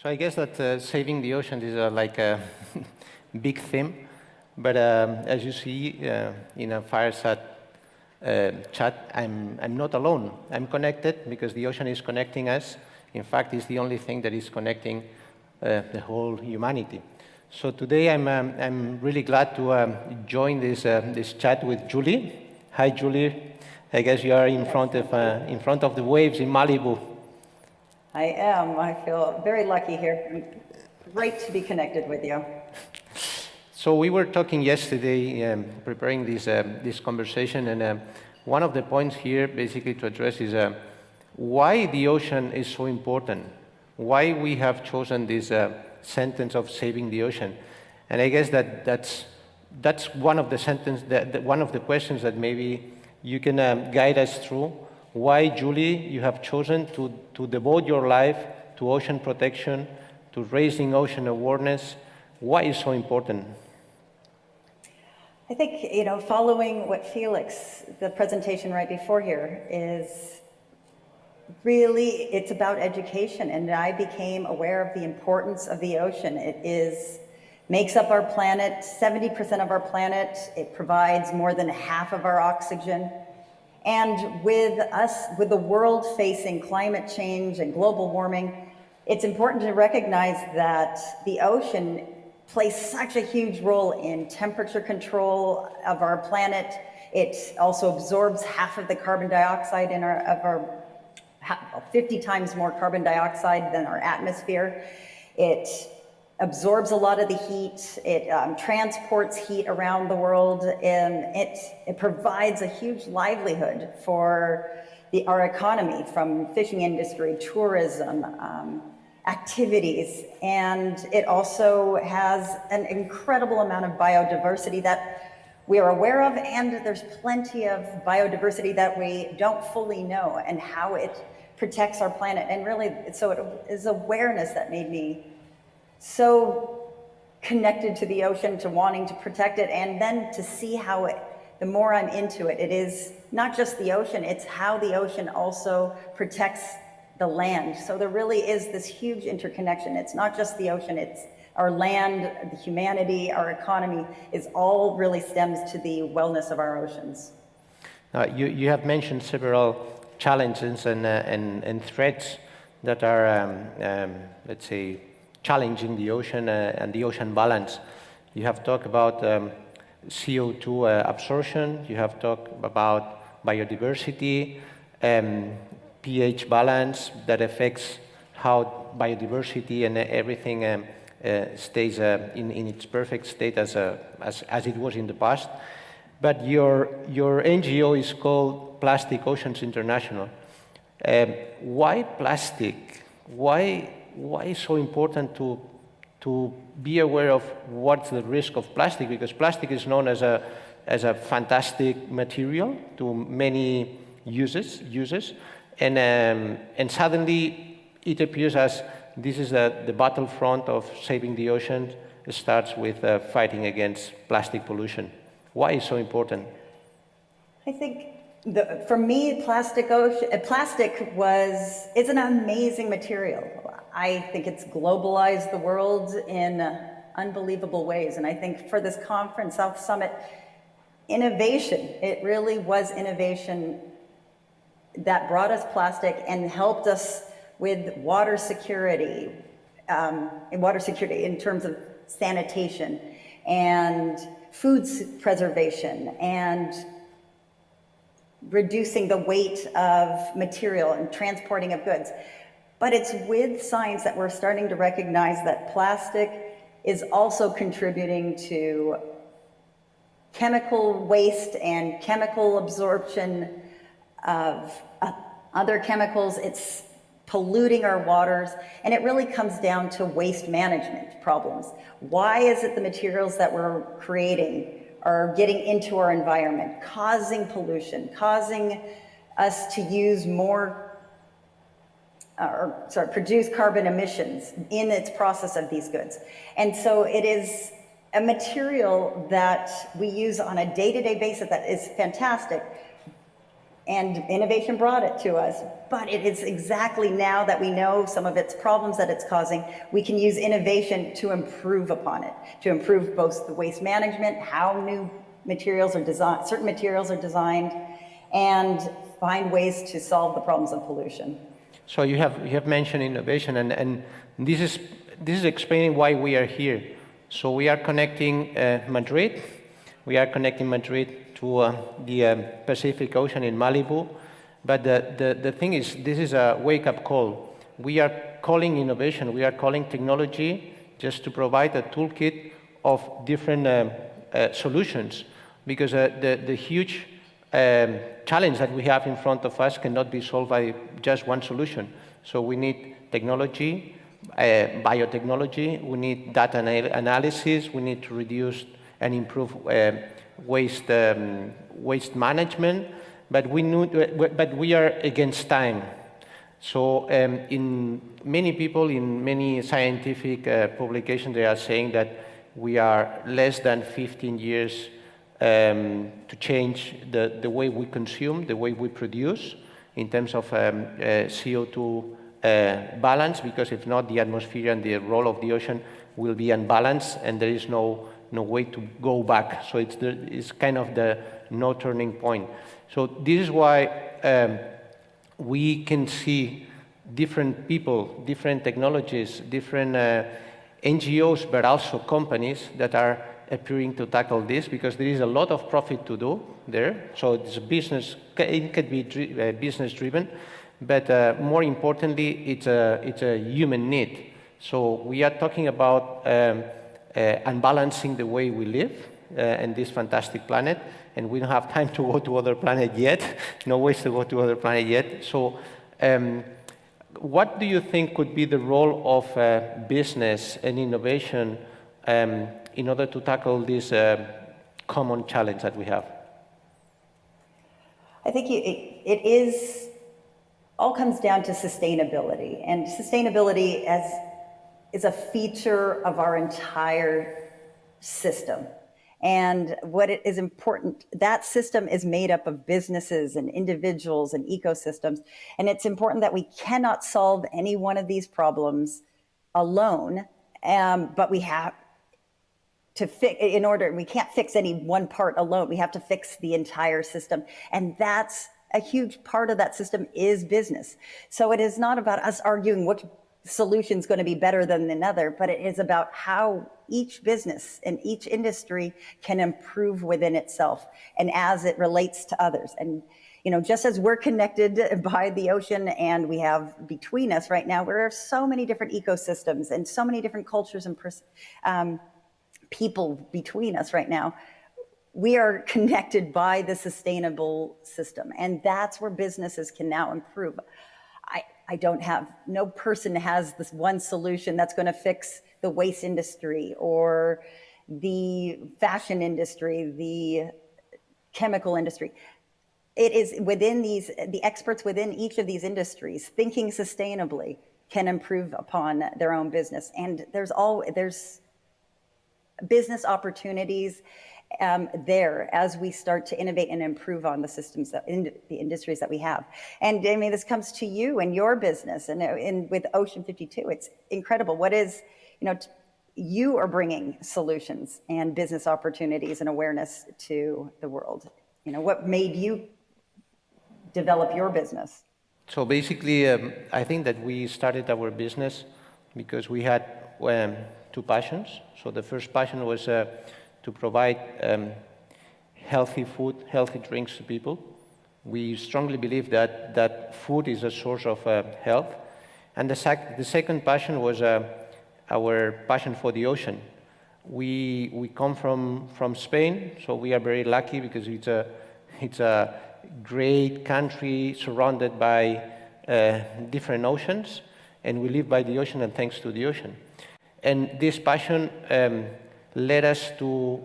So I guess that saving the ocean is like a big theme, but as you see in a fireside chat, I'm not alone. I'm connected because the ocean is connecting us. In fact, it's the only thing that is connecting the whole humanity. So today I'm really glad to join this chat with Julie. Hi, Julie. I guess you are in front of the waves in Malibu. I am. I feel very lucky here. Great to be connected with you. So we were talking yesterday, preparing this conversation, and one of the points here, basically to address, is why the ocean is so important. Why we have chosen this sentence of saving the ocean, and I guess that's one of the one of the questions that maybe you can guide us through. Why, Julie, you have chosen to devote your life to ocean protection, to raising ocean awareness? Why is so important? I think, following what Felix, the presentation right before here, is really, it's about education. And I became aware of the importance of the ocean. Makes up our planet, 70% of our planet. It provides more than half of our oxygen. And with the world facing climate change and global warming, it's important to recognize that the ocean plays such a huge role in temperature control of our planet. It also absorbs half of the carbon dioxide 50 times more carbon dioxide than our atmosphere. It absorbs a lot of the heat. It transports heat around the world, and it provides a huge livelihood for our economy, from fishing industry, tourism, activities, and it also has an incredible amount of biodiversity that we are aware of, and there's plenty of biodiversity that we don't fully know, and how it protects our planet. And really, so it is awareness that made me so connected to the ocean, to wanting to protect it, and then to see how the more I'm into it, it is not just the ocean, it's how the ocean also protects the land. So there really is this huge interconnection. It's not just the ocean, it's our land, the humanity, our economy, is all really stems to the wellness of our oceans. You have mentioned several challenges and threats that are, let's say, challenging the ocean and the ocean balance. You have talked about CO2 absorption, you have talked about biodiversity, pH balance that affects how biodiversity and everything stays in its perfect state as it was in the past. But your NGO is called Plastic Oceans International. Why plastic? Why is so important to be aware of what's the risk of plastic? Because plastic is known as a fantastic material to many uses, and suddenly it appears as this is the battlefront of saving the ocean. It starts with fighting against plastic pollution. Why is so important? I think for me, plastic is an amazing material. I think it's globalized the world in unbelievable ways. And I think for this conference, South Summit, innovation, it really was innovation that brought us plastic and helped us with water security, in terms of sanitation and food preservation and reducing the weight of material and transporting of goods. But it's with science that we're starting to recognize that plastic is also contributing to chemical waste and chemical absorption of other chemicals. It's polluting our waters, and it really comes down to waste management problems. Why is it the materials that we're creating are getting into our environment, causing pollution, causing us to use produce carbon emissions in its process of these goods? And so it is a material that we use on a day-to-day basis that is fantastic, and innovation brought it to us. But it is exactly now that we know some of its problems that it's causing, we can use innovation to improve upon it, to improve both the waste management, how new materials are designed, certain materials are designed, and find ways to solve the problems of pollution. So you have mentioned innovation, and this is explaining why we are here. So we are connecting Madrid. We are connecting Madrid to the Pacific Ocean in Malibu. But the thing is, this is a wake-up call. We are calling innovation, we are calling technology just to provide a toolkit of different solutions, because the huge challenge that we have in front of us cannot be solved by just one solution. So we need technology, biotechnology, we need data analysis, we need to reduce and improve waste management, but we are against time. So in many people, in many scientific publications, they are saying that we are less than 15 years to change the way we consume, the way we produce, in terms of CO2 balance, because if not, the atmosphere and the role of the ocean will be unbalanced, and there is no way to go back. So it's kind of the no turning point. So this is why we can see different people, different technologies, different NGOs, but also companies that are appearing to tackle this, because there is a lot of profit to do there. So it's business, it can be business driven, but more importantly, it's a human need. So we are talking about unbalancing the way we live in this fantastic planet, and we don't have time to go to other planet yet, no ways to go to other planet yet. So what do you think could be the role of business and innovation in order to tackle this common challenge that we have? I think it is, all comes down to sustainability, and sustainability is a feature of our entire system. And what it is important, that system is made up of businesses and individuals and ecosystems. And it's important that we cannot solve any one of these problems alone, but we have to fix, we can't fix any one part alone. We have to fix the entire system. And that's a huge part of that system is business. So it is not about us arguing which solution is going to be better than another, but it is about how each business and each industry can improve within itself and as it relates to others. And just as we're connected by the ocean, and we have between us right now, there are so many different ecosystems and so many different cultures and people between us right now. We are connected by the sustainable system, and that's where businesses can now improve. No person has this one solution that's going to fix the waste industry or the fashion industry, the chemical industry. It is within the experts within each of these industries thinking sustainably can improve upon their own business. And there's business opportunities there as we start to innovate and improve on the systems in the industries that we have. And I mean, this comes to you and your business, and with Ocean 52, it's incredible. What is, you are bringing solutions and business opportunities and awareness to the world. What made you develop your business? So basically, I think that we started our business because we had two passions. So the first passion was to provide healthy food, healthy drinks to people. We strongly believe that food is a source of health. And the second passion was our passion for the ocean. We come from Spain, so we are very lucky because it's a great country surrounded by different oceans, and we live by the ocean and thanks to the ocean. And this passion led us to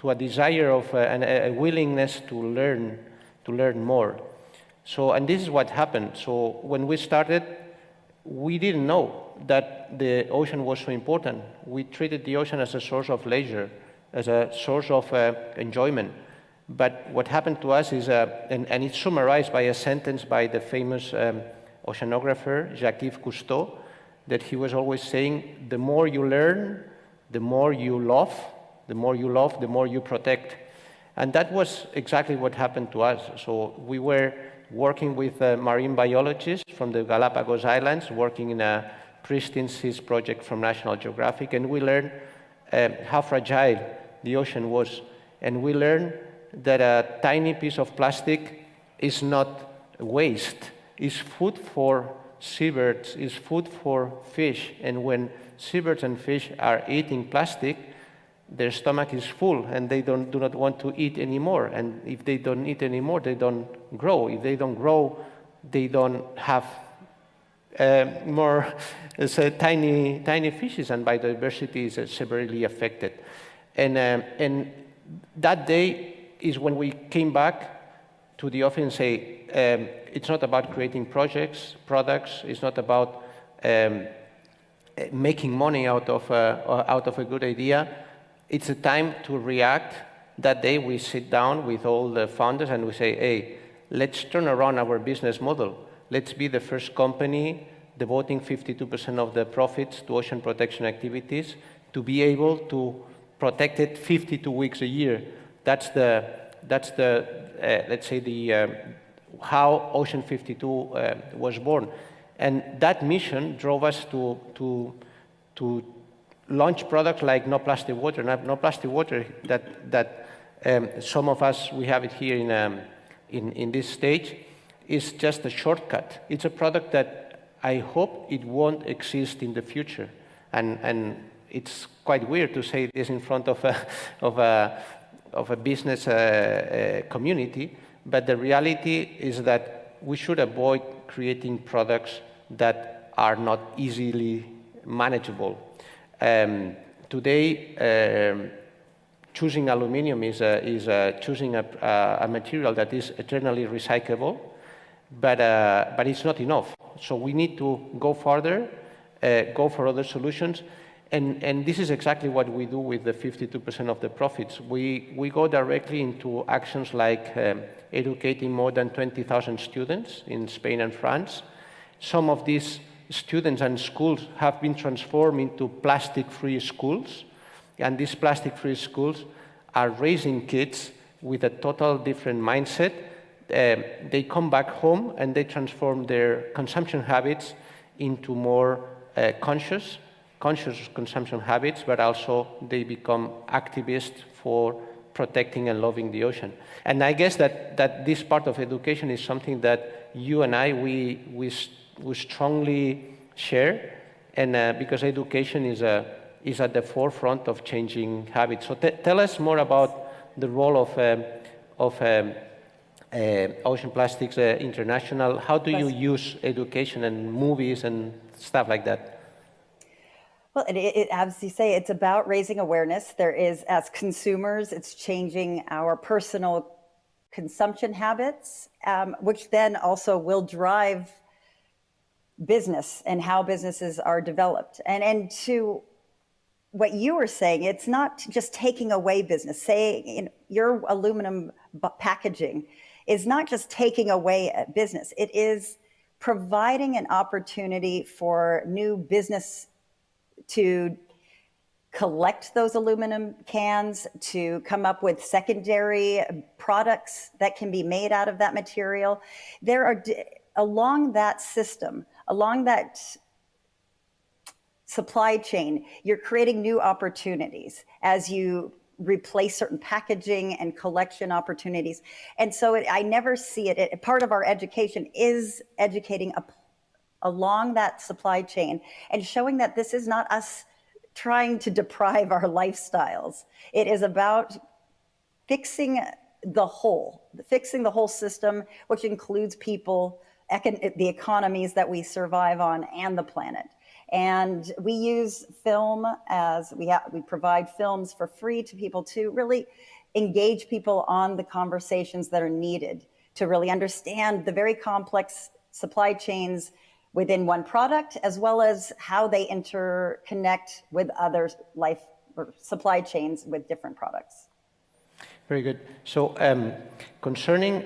a desire of a willingness to learn more. So, and this is what happened. So when we started, we didn't know that the ocean was so important. We treated the ocean as a source of leisure, as a source of enjoyment. But what happened to us is, and it's summarized by a sentence by the famous oceanographer Jacques-Yves Cousteau, that he was always saying, the more you learn, the more you love, the more you love, the more you protect. And that was exactly what happened to us. So we were working with marine biologists from the Galapagos Islands, working in a pristine seas project from National Geographic, and we learned how fragile the ocean was. And we learned that a tiny piece of plastic is not waste, it's food for seabirds, it's food for fish. And when seabirds and fish are eating plastic, their stomach is full and they do not want to eat anymore. And if they don't eat anymore, they don't grow. If they don't grow, they don't have more tiny fishes, and biodiversity is severely affected. And that day is when we came back to the office and say, it's not about creating products, it's not about making money out of a good idea. It's a time to react. That day we sit down with all the founders and we say, hey, let's turn around our business model. Let's be the first company devoting 52% of the profits to ocean protection activities to be able to protect it 52 weeks a year. That's the let's say how Ocean 52 was born. And that mission drove us to launch products like No Plastic Water. No Plastic Water that some of us, we have it here in this stage, is just a shortcut. It's a product that I hope it won't exist in the future. And it's quite weird to say this in front of a business community, but the reality is that we should avoid creating products that are not easily manageable. Today, choosing aluminum is choosing a material that is eternally recyclable, but it's not enough. So we need to go further, go for other solutions, and this is exactly what we do with the 52% of the profits. We go directly into actions like educating more than 20,000 students in Spain and France. Some of these students and schools have been transformed into plastic-free schools, and these plastic-free schools are raising kids with a total different mindset. They come back home and they transform their consumption habits into more conscious consumption habits, but also they become activists for protecting and loving the ocean. And I guess that this part of education is something that you and I, we strongly share, and because education is at the forefront of changing habits. So tell us more about the role of Ocean Plastics International. How do you use education and movies and stuff like that? Well, as you say, it's about raising awareness. There is, as consumers, it's changing our personal consumption habits, which then also will drive business and how businesses are developed. And to what you were saying, it's not just taking away business. Say your aluminum packaging is not just taking away a business. It is providing an opportunity for new business to collect those aluminum cans, to come up with secondary products that can be made out of that material. There are, along that system, along that supply chain, you're creating new opportunities as you replace certain packaging and collection opportunities. And so I never see it. Part of our education is educating along that supply chain and showing that this is not us trying to deprive our lifestyles. It is about fixing the whole system, which includes people, the economies that we survive on, and the planet. And we use film as we provide films for free to people to really engage people on the conversations that are needed to really understand the very complex supply chains within one product, as well as how they interconnect with other life or supply chains with different products. Very good. So concerning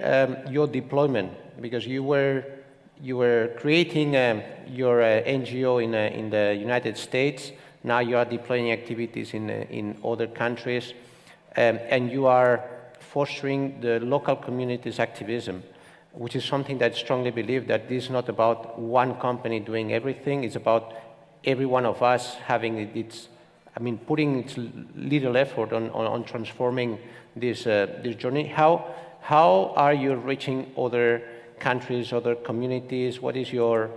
your deployment, because you were creating your NGO in the United States. Now you are deploying activities in other countries, and you are fostering the local community's activism, which is something that I strongly believe that this is not about one company doing everything. It's about every one of us having putting its little effort on transforming this journey. How are you reaching other countries, other communities? What is your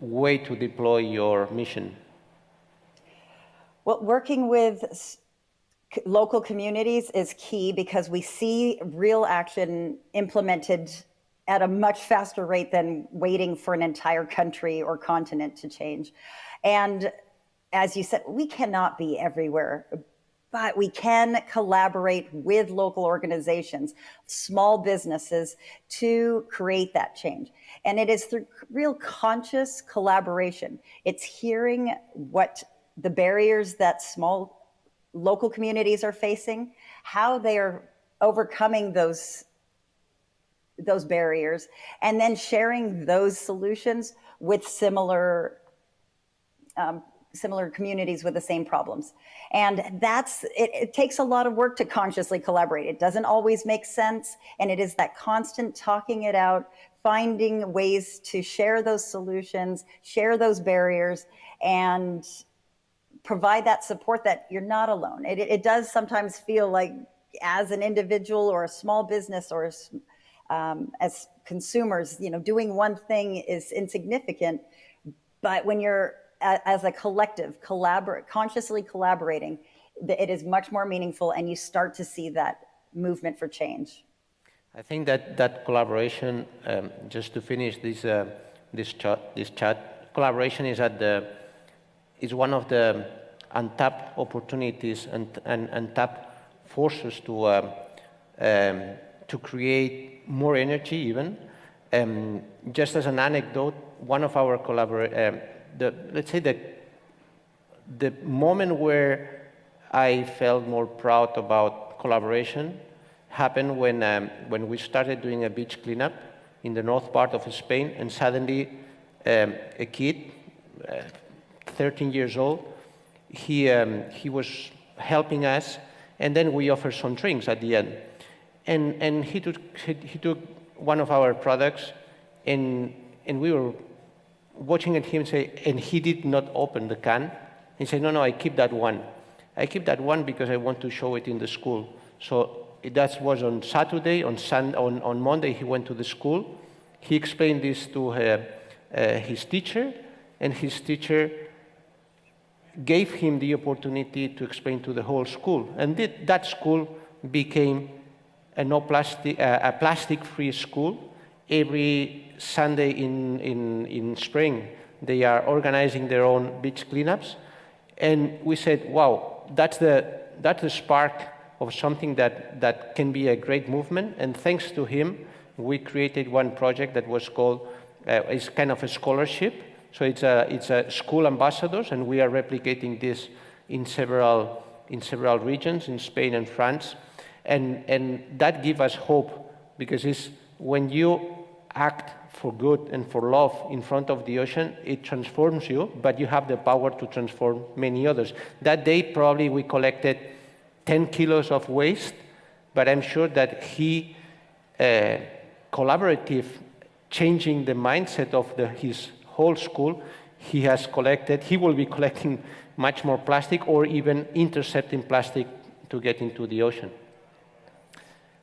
way to deploy your mission? Well, working with local communities is key because we see real action implemented at a much faster rate than waiting for an entire country or continent to change. And as you said, we cannot be everywhere, but we can collaborate with local organizations, small businesses, to create that change. And it is through real conscious collaboration. It's hearing what the barriers that small local communities are facing, how they are overcoming those barriers, and then sharing those solutions with similar communities with the same problems. And it takes a lot of work to consciously collaborate. It doesn't always make sense. And it is that constant talking it out, finding ways to share those solutions, share those barriers, and provide that support that you're not alone. It does sometimes feel like, as an individual or a small business or as consumers, doing one thing is insignificant. But when you're as a collective, consciously collaborating, it is much more meaningful, and you start to see that movement for change. I think that collaboration, just to finish this chat, collaboration is one of the untapped opportunities and untapped forces to create more energy even. Just as an anecdote, one of our let's say the moment where I felt more proud about collaboration happened when we started doing a beach cleanup in the north part of Spain, and suddenly a kid, 13 years old, he was helping us, and then we offered some drinks at the end, and he took one of our products, and we were watching at him say, and he did not open the can. He said, no, I keep that one. I keep that one because I want to show it in the school. So that was on Saturday. On Monday, he went to the school. He explained this to his teacher, and his teacher gave him the opportunity to explain to the whole school. And that school became a plastic-free school. Every Sunday in spring, they are organizing their own beach cleanups. And we said, wow, that's the spark of something that can be a great movement. And thanks to him, we created one project that was called, it's kind of a scholarship. So it's a school ambassadors, and we are replicating this in several regions in Spain and France. And that gives us hope, because it's when you act for good and for love in front of the ocean, it transforms you, but you have the power to transform many others. That day, probably we collected 10 kilos of waste, but I'm sure that collaborative, changing the mindset of his whole school, he will be collecting much more plastic, or even intercepting plastic to get into the ocean.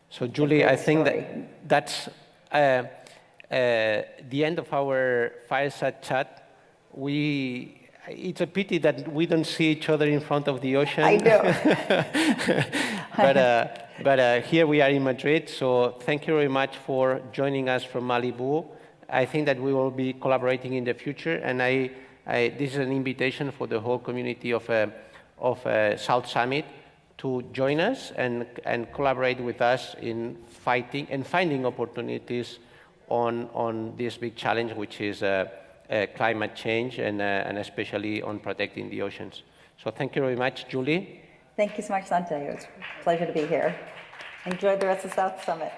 So Julie, I think that's the end of our fireside chat. It's a pity that we don't see each other in front of the ocean. I know. but here we are in Madrid, so thank you very much for joining us from Malibu. I think that we will be collaborating in the future, and this is an invitation for the whole community of South Summit to join us and collaborate with us in fighting and finding opportunities on this big challenge, which is climate change, and especially on protecting the oceans. So thank you very much, Julie. Thank you so much, Santiago. It's a pleasure to be here. Enjoy the rest of South Summit.